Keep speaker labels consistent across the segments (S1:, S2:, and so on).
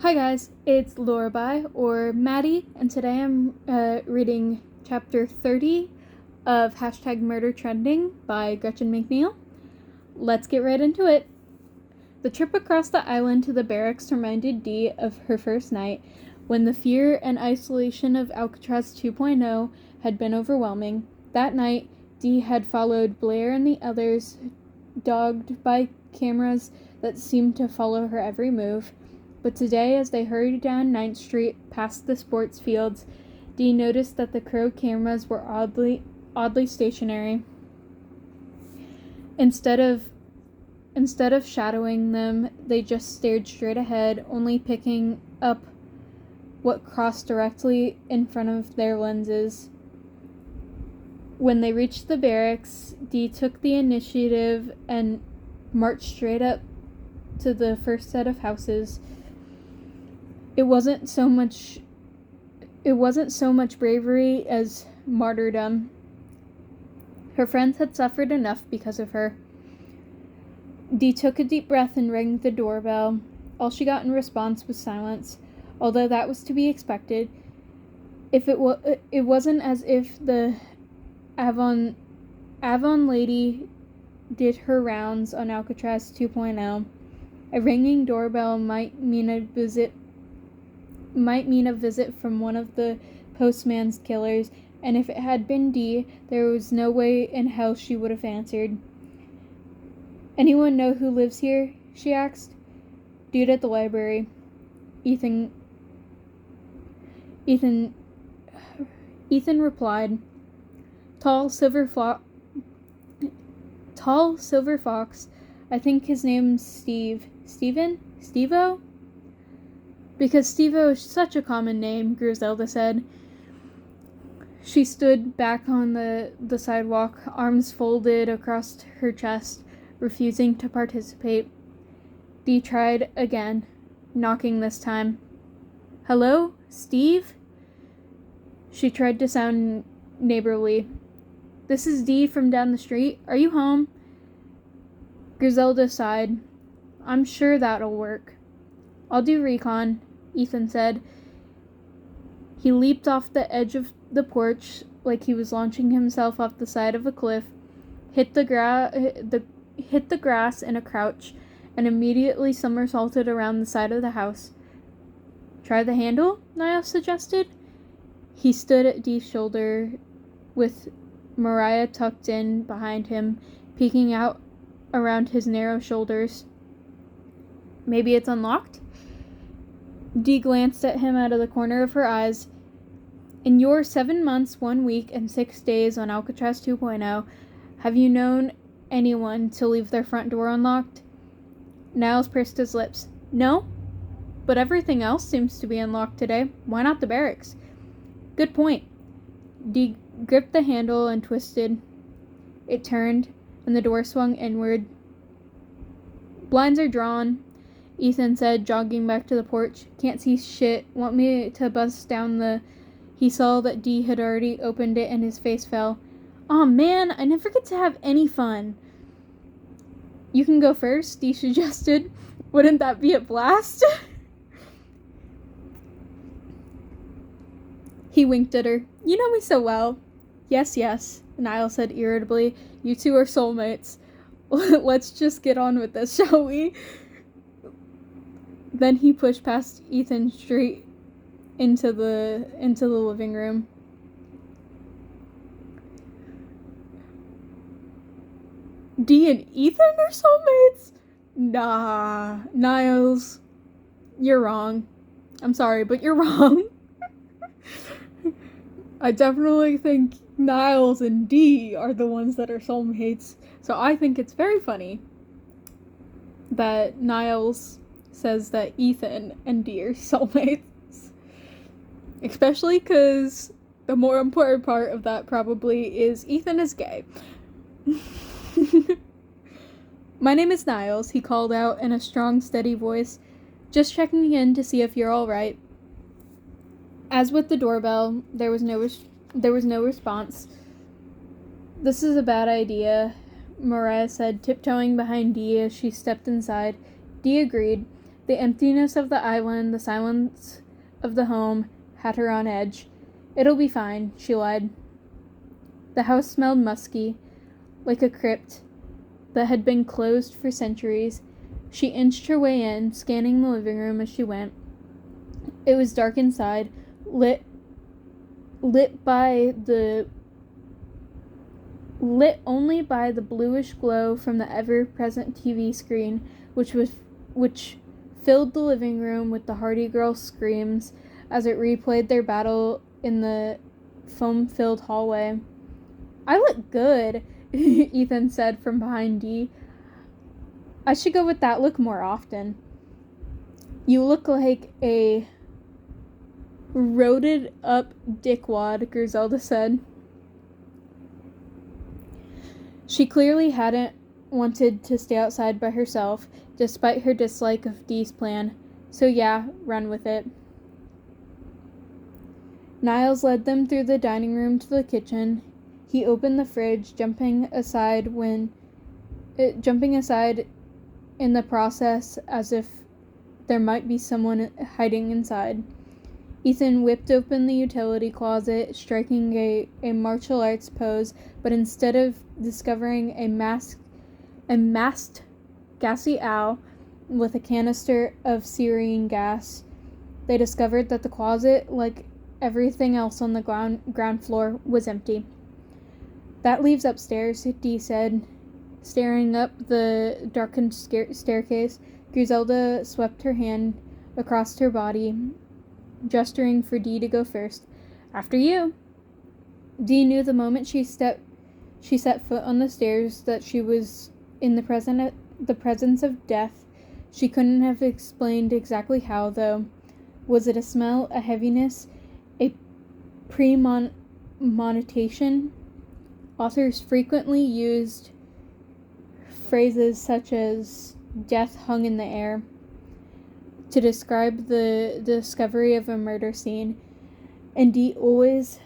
S1: Hi guys, it's Lorabai, or Maddie, and today I'm reading chapter 30 of Murder Trending by Gretchen McNeil. Let's get right into it. The trip across the island to the barracks reminded Dee of her first night, when the fear and isolation of Alcatraz 2.0 had been overwhelming. That night, Dee had followed Blair and the others, dogged by cameras that seemed to follow her every move. But today, as they hurried down 9th Street past the sports fields, Dee noticed that the Crow cameras were oddly stationary. Instead of shadowing them, they just stared straight ahead, only picking up what crossed directly in front of their lenses. When they reached the barracks, Dee took the initiative and marched straight up to the first set of houses. It wasn't so much bravery as martyrdom. Her friends had suffered enough because of her. Dee took a deep breath and rang the doorbell. All she got in response was silence, although that was to be expected. It wasn't as if the Avon lady did her rounds on Alcatraz 2.0. A ringing doorbell might mean a visit from one of the postman's killers, and if it had been Dee, there was no way in hell she would have answered. "Anyone know who lives here?" she asked. "Dude at the library." Ethan replied. Tall silver fox. I think his name's Steve. Steven? Steve-O? Because Steve-O is such a common name, Griselda said. She stood back on the sidewalk, arms folded across her chest, refusing to participate. Dee tried again, knocking this time. "Hello, Steve?" She tried to sound neighborly. "This is Dee from down the street. Are you home?" Griselda sighed. "I'm sure that'll work." "I'll do recon," Ethan said. He leaped off the edge of the porch like he was launching himself off the side of a cliff, hit the grass in a crouch, and immediately somersaulted around the side of the house. "Try the handle?" Niles suggested. He stood at Dee's shoulder, with Mariah tucked in behind him, peeking out around his narrow shoulders. "Maybe it's unlocked?" Dee glanced at him out of the corner of her eyes. "In your 7 months, 1 week, and 6 days on Alcatraz 2.0, have you known anyone to leave their front door unlocked?" Niles pursed his lips. "No, but everything else seems to be unlocked today. Why not the barracks?" "Good point." Dee gripped the handle and twisted. It turned, and the door swung inward. "Blinds are drawn," Ethan said, jogging back to the porch. "Can't see shit. Want me to bust down the..." He saw that Dee had already opened it and his face fell. "Aw, man, I never get to have any fun." "You can go first," Dee suggested. "Wouldn't that be a blast?" He winked at her. "You know me so well." Yes, Niall said irritably. "You two are soulmates. Let's just get on with this, shall we?" Then he pushed past Ethan straight into the living room. "Dee and Ethan are soulmates?" "Nah, Niles, you're wrong. I'm sorry, but you're wrong." "I definitely think Niles and Dee are the ones that are soulmates, so I think it's very funny that Niles says that Ethan and Dee are soulmates. Especially because the more important part of that probably is Ethan is gay." "My name is Niles," he called out in a strong, steady voice. "Just checking in to see if you're all right." As with the doorbell, there was no response. "This is a bad idea," Mariah said, tiptoeing behind Dee as she stepped inside. Dee agreed. The emptiness of the island, the silence of the home, had her on edge. "It'll be fine," she lied. The house smelled musky, like a crypt that had been closed for centuries. She inched her way in, scanning the living room as she went. It was dark inside, lit only by the bluish glow from the ever-present TV screen, which filled the living room with the Hardy girls' screams as it replayed their battle in the foam-filled hallway. "I look good," Ethan said from behind Dee. "I should go with that look more often." "You look like a roided up dickwad," Griselda said. She clearly hadn't wanted to stay outside by herself, despite her dislike of Dee's plan. So yeah, run with it. Niles led them through the dining room to the kitchen. He opened the fridge, jumping aside in the process as if there might be someone hiding inside. Ethan whipped open the utility closet, striking a martial arts pose, but instead of discovering a masked gassy owl with a canister of Syrian gas, they discovered that the closet, like everything else on the ground floor, was empty. "That leaves upstairs," Dee said, staring up the darkened staircase. Griselda swept her hand across her body, gesturing for Dee to go first. "After you." Dee knew the moment she set foot on the stairs that she was in the presence of death. She couldn't have explained exactly how, though. Was it a smell, a heaviness, a premonition? Authors frequently used phrases such as "death hung in the air" to describe the discovery of a murder scene, and Dee always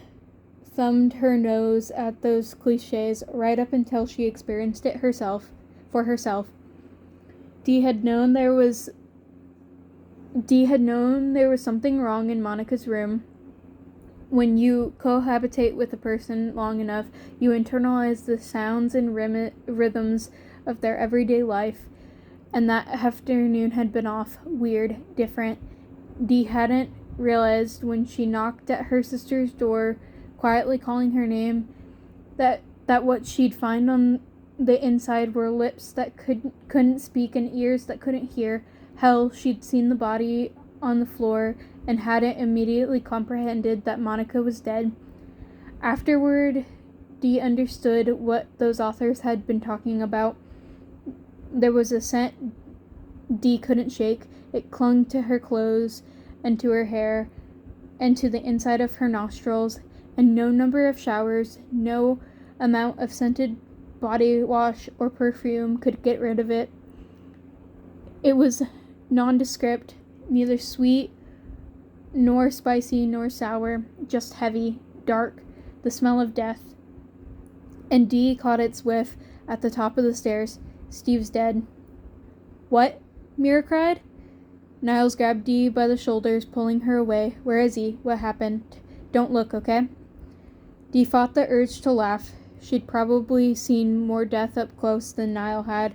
S1: thumbed her nose at those cliches right up until she experienced it for herself. Dee had known there was something wrong in Monica's room. When you cohabitate with a person long enough, you internalize the sounds and rhythms of their everyday life, and that afternoon had been off, weird, different. Dee hadn't realized when she knocked at her sister's door, quietly calling her name, that what she'd find on the inside were lips that couldn't speak and ears that couldn't hear. Hell, she'd seen the body on the floor and hadn't immediately comprehended that Monica was dead. Afterward, Dee understood what those authors had been talking about. There was a scent Dee couldn't shake. It clung to her clothes and to her hair and to the inside of her nostrils, and no number of showers, no amount of scented body wash or perfume could get rid of it. It was nondescript, neither sweet nor spicy nor sour, just heavy, dark, the smell of death. And Dee caught its whiff at the top of the stairs. "Steve's dead." "What?" Mira cried. Niles grabbed Dee by the shoulders, pulling her away. "Where is he? What happened? Don't look, okay?" Dee fought the urge to laugh. She'd probably seen more death up close than Niall had,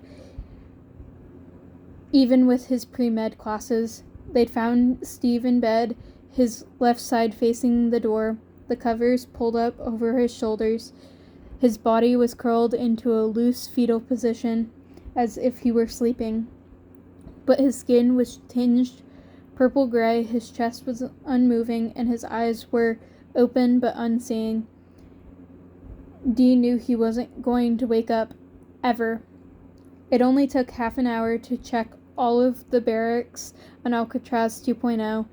S1: even with his pre-med classes. They'd found Steve in bed, his left side facing the door, the covers pulled up over his shoulders. His body was curled into a loose fetal position, as if he were sleeping. But his skin was tinged purple-gray, his chest was unmoving, and his eyes were open but unseeing. Dee knew he wasn't going to wake up, ever. It only took half an hour to check all of the barracks on Alcatraz 2.0.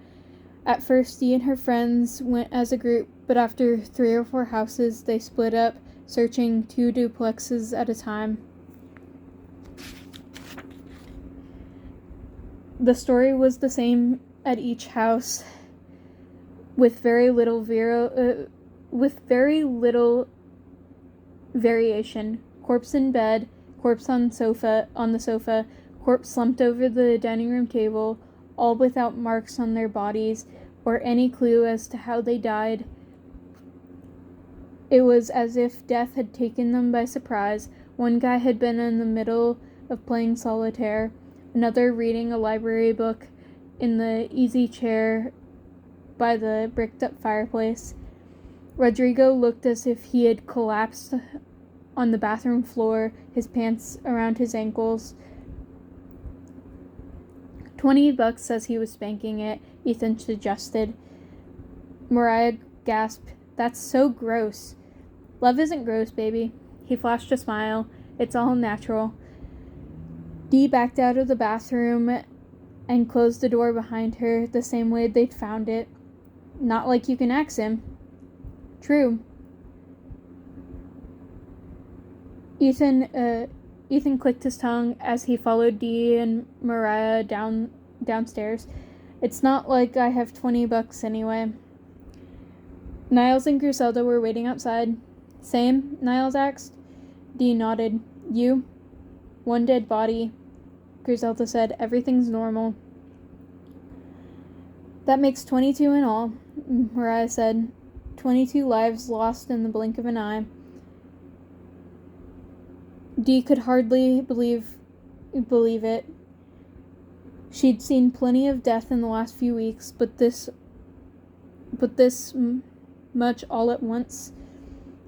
S1: At first, Dee and her friends went as a group, but after 3 or 4 houses, they split up, searching 2 duplexes at a time. The story was the same at each house, with very little variation. Corpse in bed, corpse on the sofa, corpse slumped over the dining room table, all without marks on their bodies or any clue as to how they died. It was as if death had taken them by surprise. One guy had been in the middle of playing solitaire, another reading a library book in the easy chair by the bricked-up fireplace. Rodrigo looked as if he had collapsed on the bathroom floor, his pants around his ankles. $20 says he was spanking it, Ethan suggested. Mariah gasped. That's so gross. Love isn't gross, baby. He flashed a smile. It's all natural. Dee backed out of the bathroom and closed the door behind her the same way they'd found it. Not like you can ax him. True. Ethan clicked his tongue as he followed Dee and Mariah downstairs. It's not like I have $20 anyway. Niles and Griselda were waiting outside. Same? Niles asked. Dee nodded. You? One dead body. Griselda said, everything's normal. That makes 22 in all, Mariah said. 22 lives lost in the blink of an eye. Dee could hardly believe it. She'd seen plenty of death in the last few weeks, but this much all at once.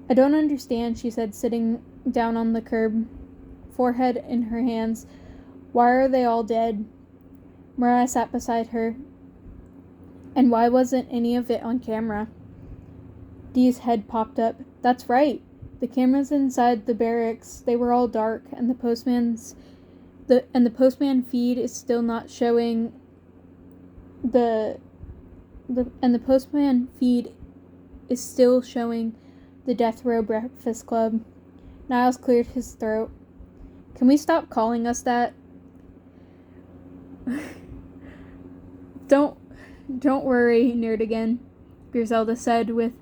S1: I don't understand, she said, sitting down on the curb, forehead in her hands. Why are they all dead? Mariah sat beside her. And why wasn't any of it on camera? Dee's head popped up. That's right. The cameras inside the barracks, they were all dark, and the postman feed is still not showing the postman feed is still showing the Death Row Breakfast Club. Niles cleared his throat. Can we stop calling us that? Don't worry, Nerdigan, Griselda said with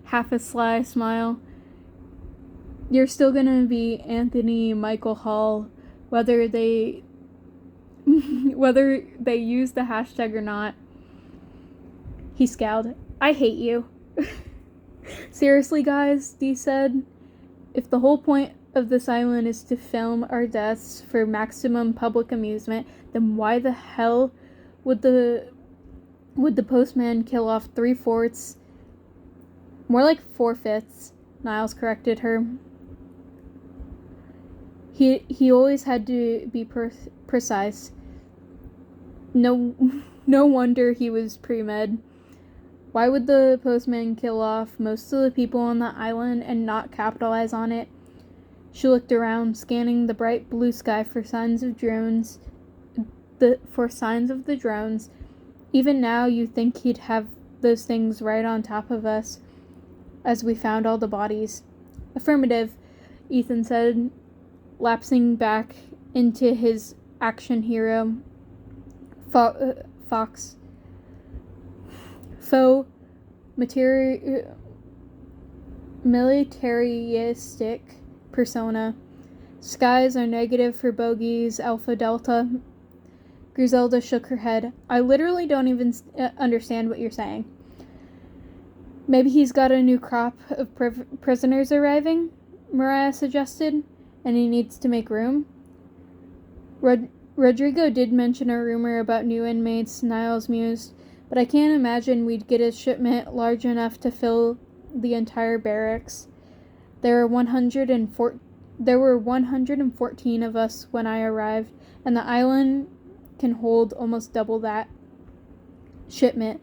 S1: half a sly smile. You're still gonna be Anthony Michael Hall, whether they use the hashtag or not. He scowled. I hate you. Seriously, guys, Dee said. If the whole point of this island is to film our deaths for maximum public amusement, then why the hell would the postman kill off 3/4? More like 4/5, Niles corrected her. He always had to be precise. No wonder he was pre-med. Why would the postman kill off most of the people on the island and not capitalize on it? She looked around, scanning the bright blue sky for signs of drones. The drones. Even now, you think he'd have those things right on top of us, as we found all the bodies. Affirmative, Ethan said, lapsing back into his action hero. Fox. Faux militaristic persona. Skies are negative for bogeys, Alpha Delta. Griselda shook her head. I literally don't even understand what you're saying. Maybe he's got a new crop of prisoners arriving, Mariah suggested, and he needs to make room. Rodrigo did mention a rumor about new inmates, Niles mused, but I can't imagine we'd get a shipment large enough to fill the entire barracks. There were 114 of us when I arrived, and the island can hold almost double that shipment,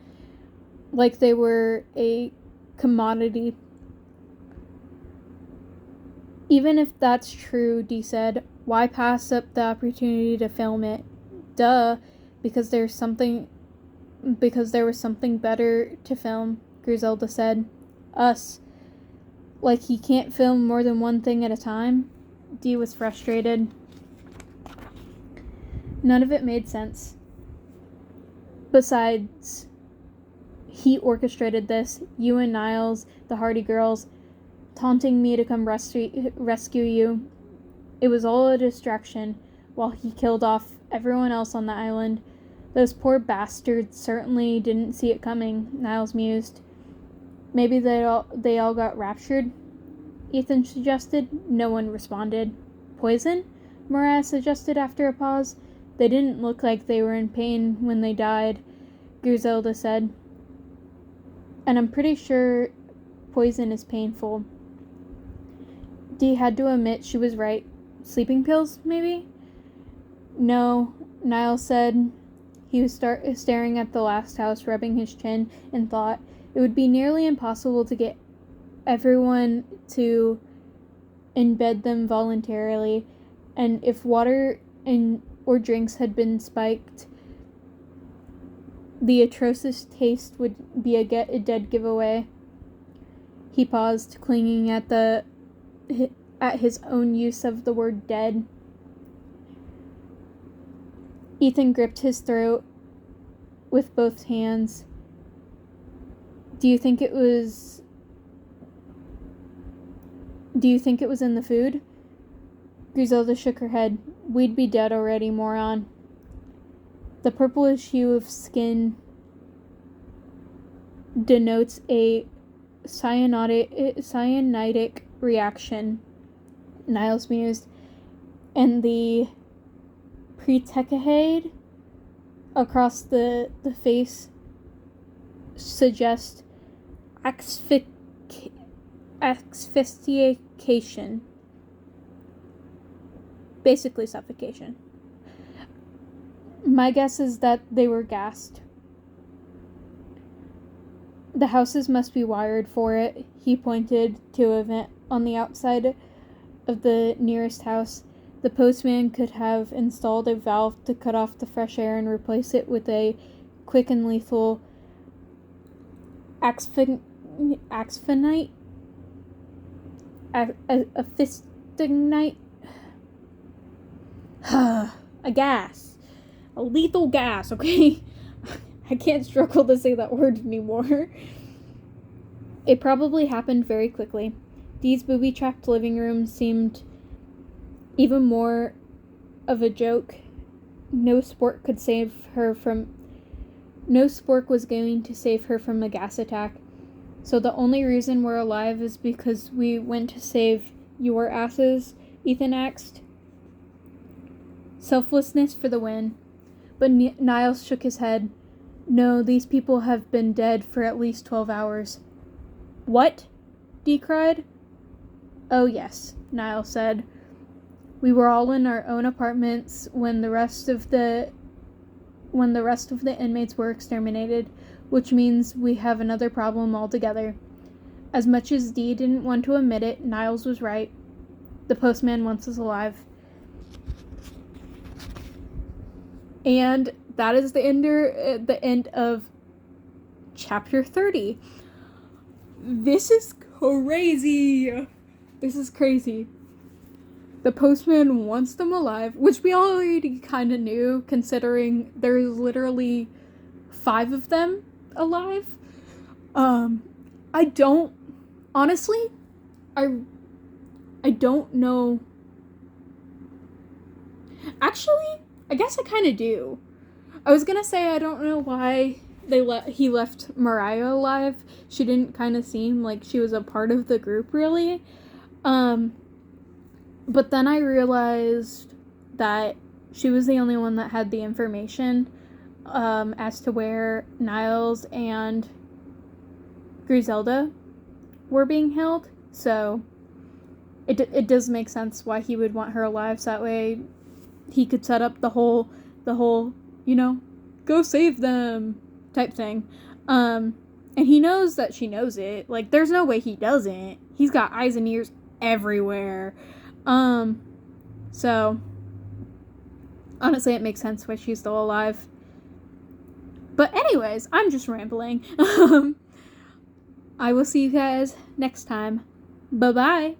S1: like they were a commodity. Even if that's true, Dee said, why pass up the opportunity to film it? Duh, because there was something better to film, Griselda said. Us. Like he can't film more than one thing at a time? Dee was frustrated. None of it made sense. Besides, he orchestrated this, you and Niles, the Hardy girls, taunting me to come rescue you. It was all a distraction, while he killed off everyone else on the island. Those poor bastards certainly didn't see it coming, Niles mused. Maybe they all got raptured, Ethan suggested. No one responded. Poison? Mariah suggested after a pause. They didn't look like they were in pain when they died, Griselda said. And I'm pretty sure poison is painful. Dee had to admit she was right. Sleeping pills, maybe? No, Niles said. He was staring at the last house, rubbing his chin, and thought it would be nearly impossible to get everyone to embed them voluntarily, and if water or drinks had been spiked, the atrocious taste would be a dead giveaway. He paused, clinging at his own use of the word dead. Ethan gripped his throat with both hands. Do you think it was in the food? Griselda shook her head. We'd be dead already, moron. The purplish hue of skin denotes a cyanidic reaction, Niles mused, and the pretecahade across the face suggests asphyxiation. Basically suffocation. My guess is that they were gassed. The houses must be wired for it. He pointed to a vent on the outside of the nearest house. The postman could have installed a valve to cut off the fresh air and replace it with a quick and lethal axphenite? A fistinite? A gas. A lethal gas, okay? I can't struggle to say that word anymore. It probably happened very quickly. Dee's booby-trapped living room seemed even more of a joke. No spork was going to save her from a gas attack. So the only reason we're alive is because we went to save your asses, Ethan asked. Selflessness for the win. But Niles shook his head. No, these people have been dead for at least 12 hours. What? Dee cried. Oh yes, Niles said. We were all in our own apartments when the rest of the inmates were exterminated, which means we have another problem altogether. As much as Dee didn't want to admit it, Niles was right. The postman wants us alive. And that is the end of chapter 30. This is crazy. The postman wants them alive, which we already kind of knew, considering there's literally 5 of them alive. I don't know. Actually, I guess I kind of do. I was gonna say I don't know why he left Mariah alive. She didn't kind of seem like she was a part of the group, really. But then I realized that she was the only one that had the information as to where Niles and Griselda were being held. So it does make sense why he would want her alive, so that way he could set up the whole, go save them type thing. And he knows that she knows it. Like, there's no way he doesn't. He's got eyes and ears everywhere. So honestly, it makes sense why she's still alive. But anyways, I'm just rambling. I will see you guys next time. Bye-bye.